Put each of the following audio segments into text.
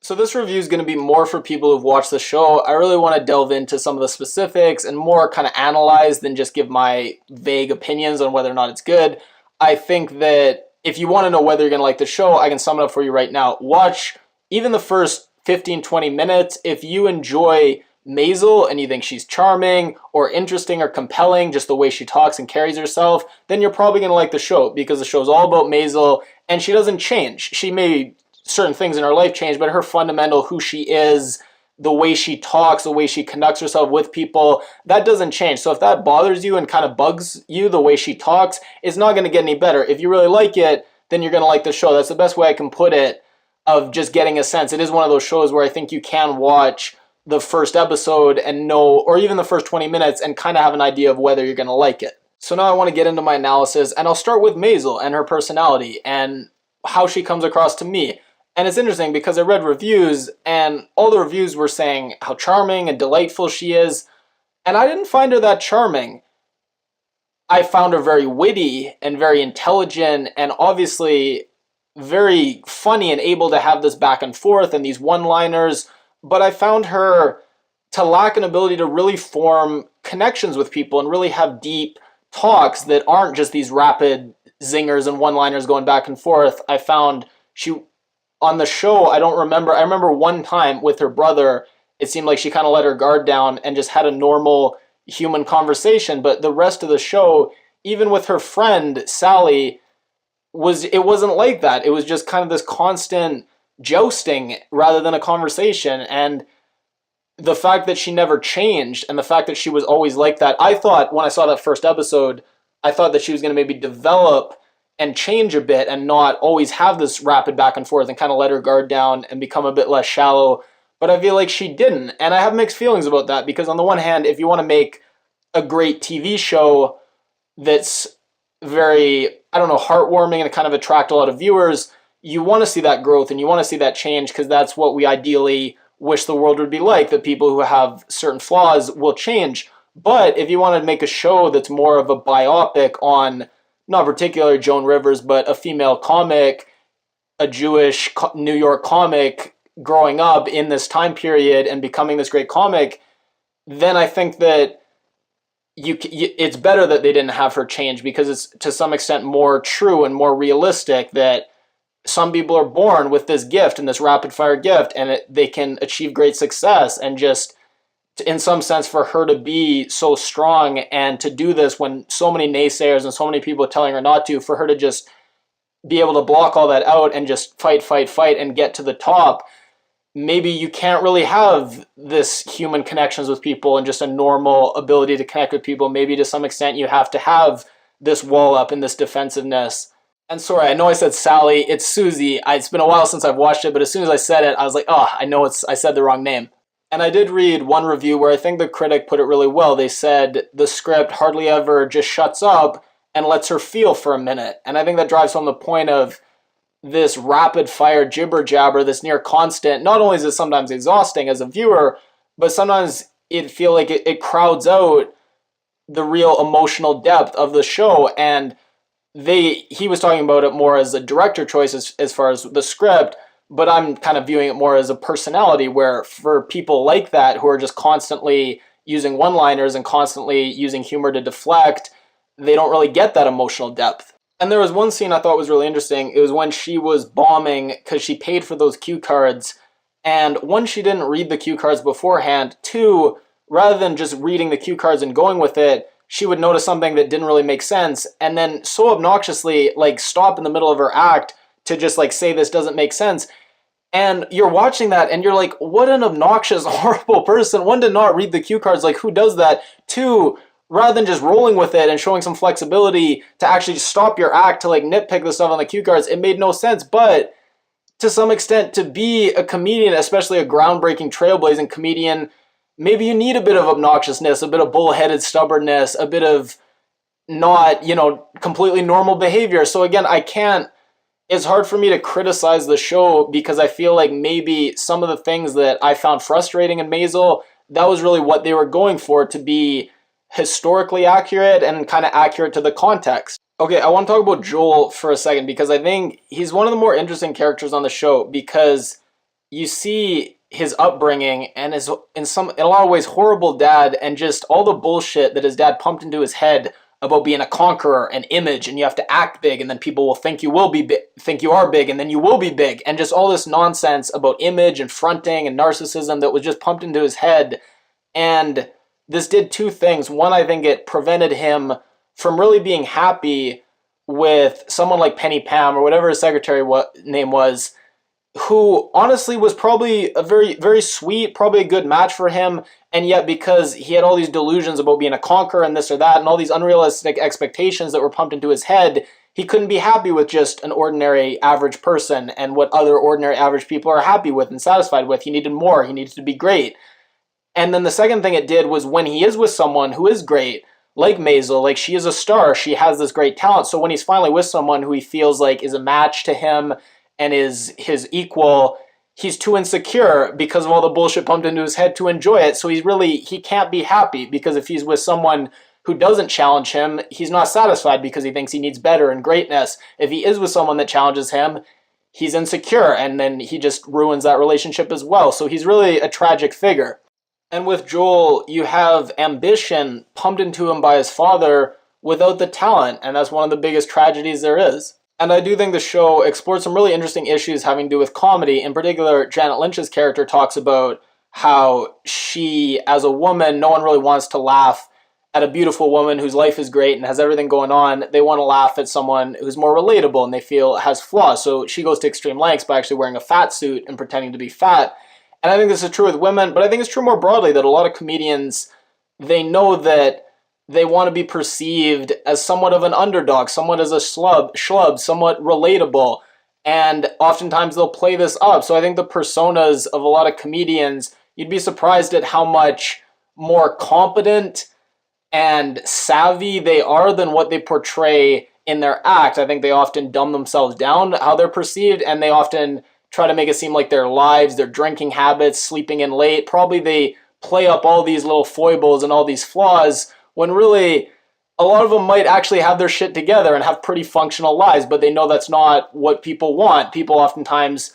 So this review is going to be more for people who've watched the show. I really want to delve into some of the specifics and more kind of analyze than just give my vague opinions on whether or not it's good. I think that if you want to know whether you're going to like the show, I can sum it up for you right now. Watch even the first 15-20 minutes. If you enjoy Maisel and you think she's charming or interesting or compelling, just the way she talks and carries herself, then you're probably going to like the show because the show's all about Maisel and she doesn't change. She may certain things in her life change, but her fundamental who she is, the way she talks, the way she conducts herself with people, that doesn't change. So if that bothers you and kind of bugs you, the way she talks, it's not going to get any better. If you really like it, then you're going to like the show. That's the best way I can put it, of just getting a sense. It is one of those shows where I think you can watch the first episode and know, or even the first 20 minutes, and kind of have an idea of whether you're going to like it. So now I want to get into my analysis, and I'll start with Maisel and her personality and how she comes across to me. And it's interesting because I read reviews and all the reviews were saying how charming and delightful she is. And I didn't find her that charming. I found her very witty and very intelligent and obviously very funny and able to have this back and forth and these one-liners. But I found her to lack an ability to really form connections with people and really have deep talks that aren't just these rapid zingers and one-liners going back and forth. I found she... On the show, I remember one time with her brother, it seemed like she kind of let her guard down and just had a normal human conversation. But the rest of the show, even with her friend, Sally, it wasn't like that. It was just kind of this constant jousting rather than a conversation. And the fact that she never changed and the fact that she was always like that, I thought when I saw that first episode, I thought that she was going to maybe develop and change a bit and not always have this rapid back and forth and kind of let her guard down and become a bit less shallow. But I feel like she didn't. And I have mixed feelings about that because on the one hand, if you want to make a great TV show that's very, heartwarming and kind of attract a lot of viewers, you want to see that growth and you want to see that change because that's what we ideally wish the world would be like, that people who have certain flaws will change. But if you want to make a show that's more of a biopic on not particularly Joan Rivers, but a female comic, a Jewish New York comic growing up in this time period and becoming this great comic, then I think that it's better that they didn't have her change because it's to some extent more true and more realistic that some people are born with this gift and this rapid fire gift and they can achieve great success, and just in some sense for her to be so strong and to do this when so many naysayers and so many people are telling her not to, for her to just be able to block all that out and just fight and get to the top. Maybe you can't really have this human connections with people and just a normal ability to connect with people. Maybe to some extent you have to have this wall up and this defensiveness. And sorry, I know I said Sally, it's Susie. It's been a while since I've watched it, but as soon as I said it, I was like, oh, I know I said the wrong name. And I did read one review where I think the critic put it really well. They said the script hardly ever just shuts up and lets her feel for a minute. And I think that drives home the point of this rapid fire jibber jabber, this near constant. Not only is it sometimes exhausting as a viewer, but sometimes it feel like it crowds out the real emotional depth of the show. And he was talking about it more as a director choice as far as the script, but I'm kind of viewing it more as a personality where for people like that who are just constantly using one-liners and constantly using humor to deflect, they don't really get that emotional depth. And there was one scene I thought was really interesting. It was when she was bombing because she paid for those cue cards. And one, she didn't read the cue cards beforehand. Two, rather than just reading the cue cards and going with it, she would notice something that didn't really make sense and then so obnoxiously stop in the middle of her act to just say this doesn't make sense. And you're watching that and you're like, what an obnoxious, horrible person. One, to not read the cue cards, who does that? Two, rather than just rolling with it and showing some flexibility to actually just stop your act to nitpick the stuff on the cue cards, it made no sense. But to some extent, to be a comedian, especially a groundbreaking, trailblazing comedian, maybe you need a bit of obnoxiousness, a bit of bullheaded stubbornness, a bit of not, completely normal behavior. So again, it's hard for me to criticize the show because I feel like maybe some of the things that I found frustrating in Maisel, that was really what they were going for, to be historically accurate and kind of accurate to the context. Okay, I want to talk about Joel for a second because I think he's one of the more interesting characters on the show because you see his upbringing and his, in a lot of ways, horrible dad, and just all the bullshit that his dad pumped into his head about being a conqueror, an image, and you have to act big, and then people will think you will be think you are big, and then you will be big, and just all this nonsense about image and fronting and narcissism that was just pumped into his head. And this did two things. One, I think it prevented him from really being happy with someone like Penny Pam, or whatever his secretary name was, who honestly was probably a very, very sweet, probably a good match for him, and yet because he had all these delusions about being a conqueror and this or that, and all these unrealistic expectations that were pumped into his head, he couldn't be happy with just an ordinary average person and what other ordinary average people are happy with and satisfied with. He needed more. He needed to be great. And then the second thing it did was, when he is with someone who is great, like Maisel, like, she is a star, she has this great talent, so when he's finally with someone who he feels like is a match to him and is his equal, he's too insecure because of all the bullshit pumped into his head to enjoy it. So he can't be happy, because if he's with someone who doesn't challenge him, he's not satisfied because he thinks he needs better and greatness. If he is with someone that challenges him, he's insecure, and then he just ruins that relationship as well. So he's really a tragic figure. And with Joel, you have ambition pumped into him by his father without the talent, and that's one of the biggest tragedies there is. And I do think the show explored some really interesting issues having to do with comedy. In particular, Janet Lynch's character talks about how she, as a woman, no one really wants to laugh at a beautiful woman whose life is great and has everything going on. They want to laugh at someone who's more relatable and they feel has flaws. So she goes to extreme lengths by actually wearing a fat suit and pretending to be fat. And I think this is true with women, but I think it's true more broadly that a lot of comedians, they know that they want to be perceived as somewhat of an underdog, somewhat as a schlub, somewhat relatable, and oftentimes they'll play this up. So I think the personas of a lot of comedians, you'd be surprised at how much more competent and savvy they are than what they portray in their act. I think they often dumb themselves down how they're perceived, and they often try to make it seem like their lives, their drinking habits, sleeping in late, probably they play up all these little foibles and all these flaws, when really a lot of them might actually have their shit together and have pretty functional lives, but they know that's not what people want. People oftentimes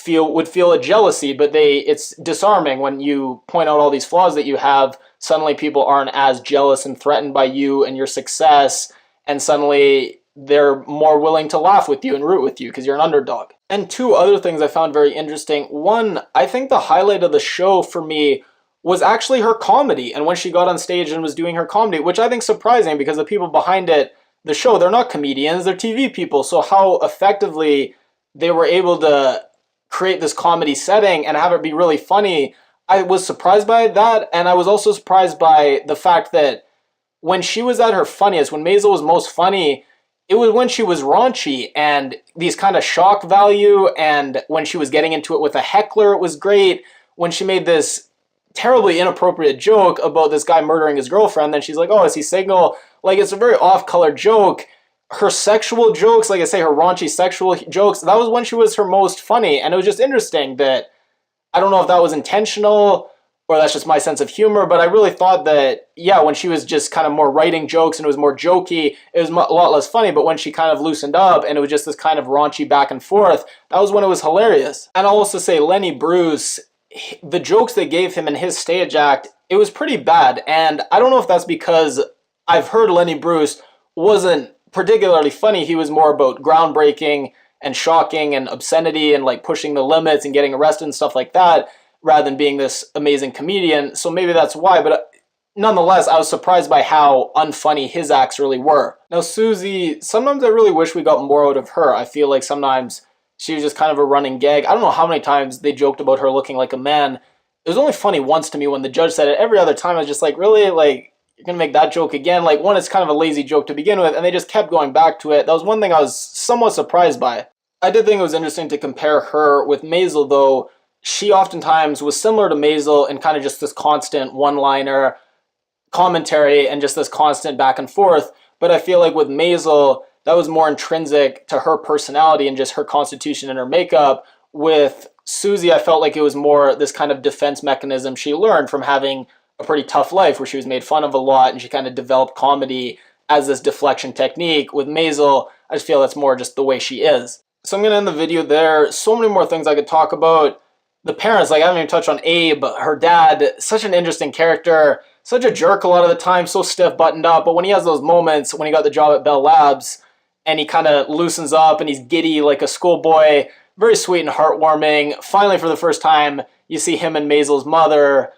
would feel a jealousy, but it's disarming when you point out all these flaws that you have. Suddenly people aren't as jealous and threatened by you and your success, and suddenly they're more willing to laugh with you and root with you because you're an underdog. And two other things I found very interesting. One, I think the highlight of the show for me was actually her comedy, and when she got on stage and was doing her comedy, which I think is surprising because the people behind the show, they're not comedians, they're TV people. So how effectively they were able to create this comedy setting and have it be really funny, I was surprised by that. And I was also surprised by the fact that when she was at her funniest, when Maisel was most funny, it was when she was raunchy and these kind of shock value, and when she was getting into it with a heckler, it was great. When she made this terribly inappropriate joke about this guy murdering his girlfriend, then she's like, oh, is he single? Like, it's a very off-color joke. Her sexual jokes, like I say, her raunchy sexual jokes, that was when she was her most funny. And it was just interesting that, I don't know if that was intentional or that's just my sense of humor, but I really thought that, yeah, when she was just kind of more writing jokes and it was more jokey, it was a lot less funny. But when she kind of loosened up and it was just this kind of raunchy back and forth, that was when it was hilarious. And I'll also say Lenny Bruce, the jokes they gave him in his stage act, it was pretty bad. And I don't know if that's because I've heard Lenny Bruce wasn't particularly funny. He was more about groundbreaking and shocking and obscenity and like pushing the limits and getting arrested and stuff like that, rather than being this amazing comedian. So maybe that's why, but nonetheless, I was surprised by how unfunny his acts really were. Now, Susie, sometimes I really wish we got more out of her. I feel like sometimes she was just kind of a running gag. I don't know how many times they joked about her looking like a man. It was only funny once to me when the judge said it. Every other time I was just like, really? Like, you're going to make that joke again? Like, one, it's kind of a lazy joke to begin with, and they just kept going back to it. That was one thing I was somewhat surprised by. I did think it was interesting to compare her with Maisel, though. She oftentimes was similar to Maisel in kind of just this constant one-liner commentary and just this constant back and forth. But I feel like with Maisel, that was more intrinsic to her personality and just her constitution and her makeup. With Susie, I felt like it was more this kind of defense mechanism she learned from having a pretty tough life where she was made fun of a lot, and she kind of developed comedy as this deflection technique. With Maisel, I just feel that's more just the way she is. So I'm going to end the video there. So many more things I could talk about. the parents, like I haven't even touched on Abe, her dad, such an interesting character, such a jerk a lot of the time, so stiff, buttoned up. But when he has those moments, when he got the job at Bell Labs, and he kind of loosens up and he's giddy like a schoolboy, very sweet and heartwarming. Finally, for the first time, you see him and Maisel's mother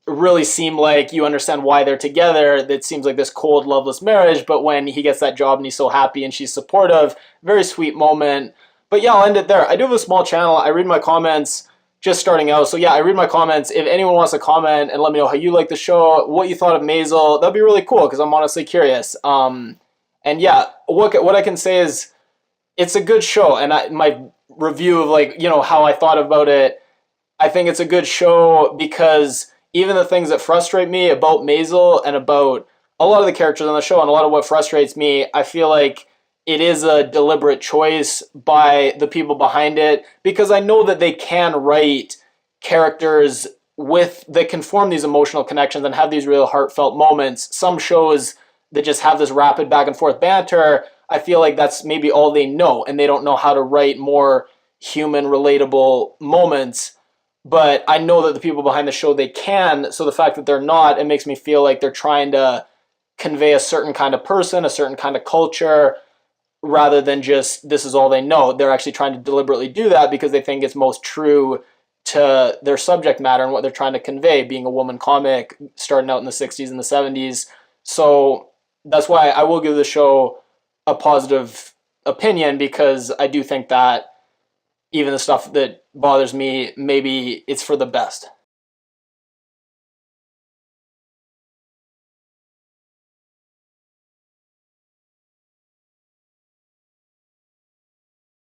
really seem like you understand why they're together. It seems like this cold, loveless marriage, but when he gets that job and he's so happy and she's supportive, very sweet moment. But yeah, I'll end it there. I do have a small channel. I read my comments just starting out. So yeah, I read my comments. If anyone wants to comment and let me know how you like the show, what you thought of Maisel, that'd be really cool because I'm honestly curious. And yeah, what I can say is it's a good show. And my review of like, how I thought about it, I think it's a good show because even the things that frustrate me about Maisel and about a lot of the characters on the show and a lot of what frustrates me, I feel like it is a deliberate choice by the people behind it because I know that they can write characters that can form these emotional connections and have these real heartfelt moments. Some shows that just have this rapid back and forth banter, I feel like that's maybe all they know and they don't know how to write more human relatable moments. But I know that the people behind the show, they can. So the fact that they're not, it makes me feel like they're trying to convey a certain kind of person, a certain kind of culture, rather than just this is all they know. They're actually trying to deliberately do that because they think it's most true to their subject matter and what they're trying to convey, being a woman comic starting out in the 60s and the 70s. So that's why I will give the show a positive opinion because I do think that even the stuff that bothers me, maybe it's for the best.